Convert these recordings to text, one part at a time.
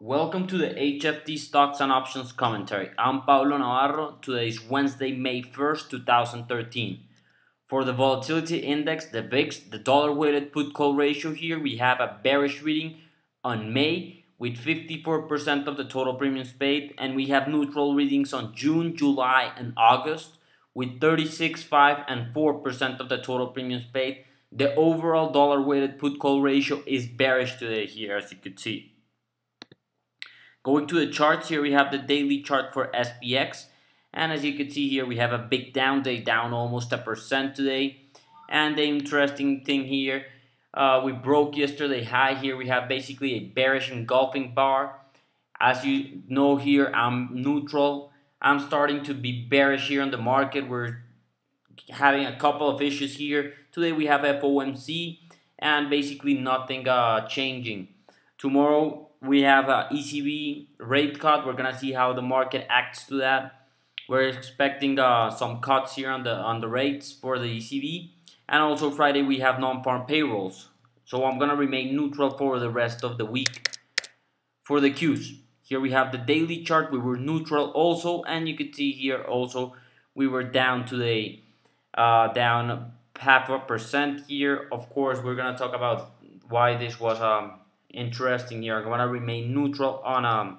Welcome to the HFT Stocks and Options Commentary. I'm Pablo Navarro. Today is Wednesday, May 1st, 2013. For the volatility index, the VIX, the dollar weighted put call ratio here, we have a bearish reading on May with 54% of the total premiums paid, and we have neutral readings on June, July, and August with 36, 5, and 4% of the total premiums paid. The overall dollar weighted put call ratio is bearish today here, as you could see. Going to the charts here, we have the daily chart for SPX, and as you can see here, we have a big down day, down almost 1% today. And the interesting thing here, we broke yesterday high here. We have basically a bearish engulfing bar. As you know here, I'm neutral. I'm starting to be bearish here on the market. We're having a couple of issues here. Today we have FOMC and basically nothing changing. Tomorrow we have a ECB rate cut. We're gonna see how the market acts to that. We're expecting some cuts here on the rates for the ECB, and also Friday we have non-farm payrolls. So I'm gonna remain neutral for the rest of the week. For the Qs, here we have the daily chart. We were neutral also, and you can see here also we were down today, down 0.5% here. Of course, we're gonna talk about why this was interesting here. I'm gonna remain neutral on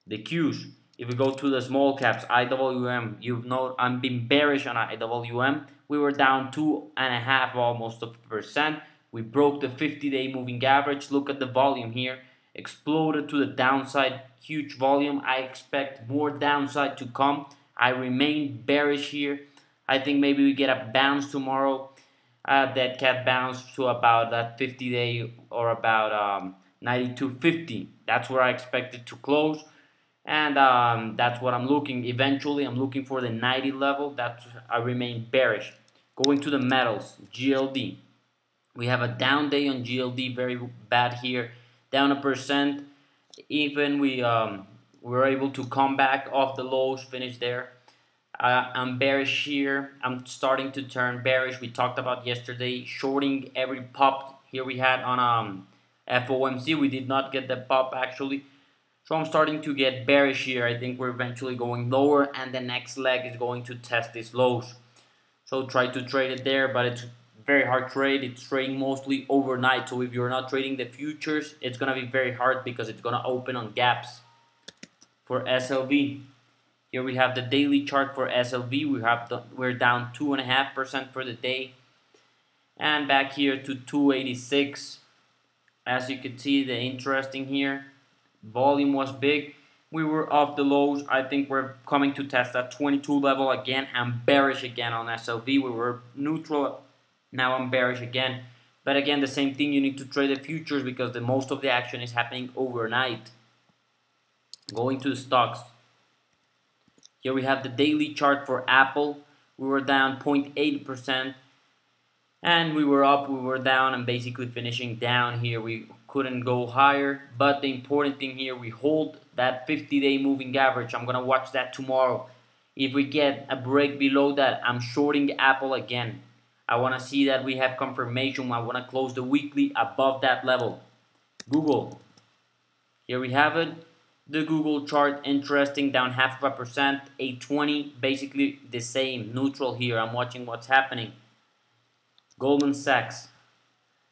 the Qs. If we go to the small caps, IWM, you know I'm being bearish on IWM. We were down 2.5 almost a percent. We broke the 50-day moving average. Look at the volume here. Exploded to the downside, huge volume. I expect more downside to come. I remain bearish here. I think maybe we get a bounce tomorrow. That cat bounce to about that 50-day or about 92.50. That's where I expect it to close, and that's what I'm looking. Eventually, I'm looking for the 90 level. That's I remain bearish. Going to the metals, GLD. We have a down day on GLD, very bad here, down 1%. Even we were able to come back off the lows, finish there. I'm bearish here. I'm starting to turn bearish. We talked about yesterday shorting every pop here we had on FOMC. We did not get the pop actually. So I'm starting to get bearish here. I think we're eventually going lower, and the next leg is going to test these lows. So try to trade it there, but it's very hard trade. It's trading mostly overnight. So if you're not trading the futures, it's gonna be very hard because it's gonna open on gaps. For SLV, here we have the daily chart for SLV. We're down 2.5% for the day, and back here to 286. As you can see, the interesting here, volume was big. We were off the lows. I think we're coming to test that 22 level again. I'm bearish again on SLV. We were neutral. Now I'm bearish again. But again, the same thing. You need to trade the futures because most of the action is happening overnight. Going to the stocks. Here we have the daily chart for Apple. We were down 0.8%. And we were up, we were down, and basically finishing down here. We couldn't go higher. But the important thing here, we hold that 50-day moving average. I'm going to watch that tomorrow. If we get a break below that, I'm shorting Apple again. I want to see that we have confirmation. I want to close the weekly above that level. Google. Here we have it. The Google chart, interesting, down 0.5%, 820, basically the same, neutral here. I'm watching what's happening. Goldman Sachs.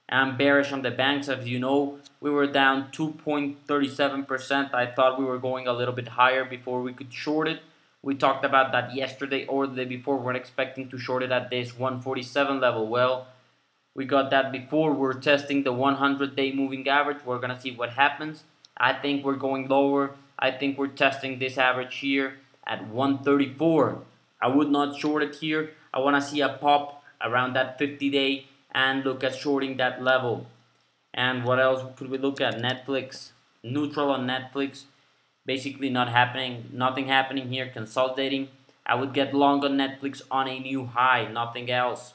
I'm bearish on the banks. As you know, we were down 2.37%. I thought we were going a little bit higher before we could short it. We talked about that yesterday or the day before. We're expecting to short it at this 147 level. Well, we got that before. We're testing the 100-day moving average. We're going to see what happens. I think we're going lower. I think we're testing this average here at 134. I would not short it here. I want to see a pop around that 50-day and look at shorting that level. And what else could we look at? Netflix. Neutral on Netflix. Basically not happening. Nothing happening here. Consolidating. I would get long on Netflix on a new high. Nothing else.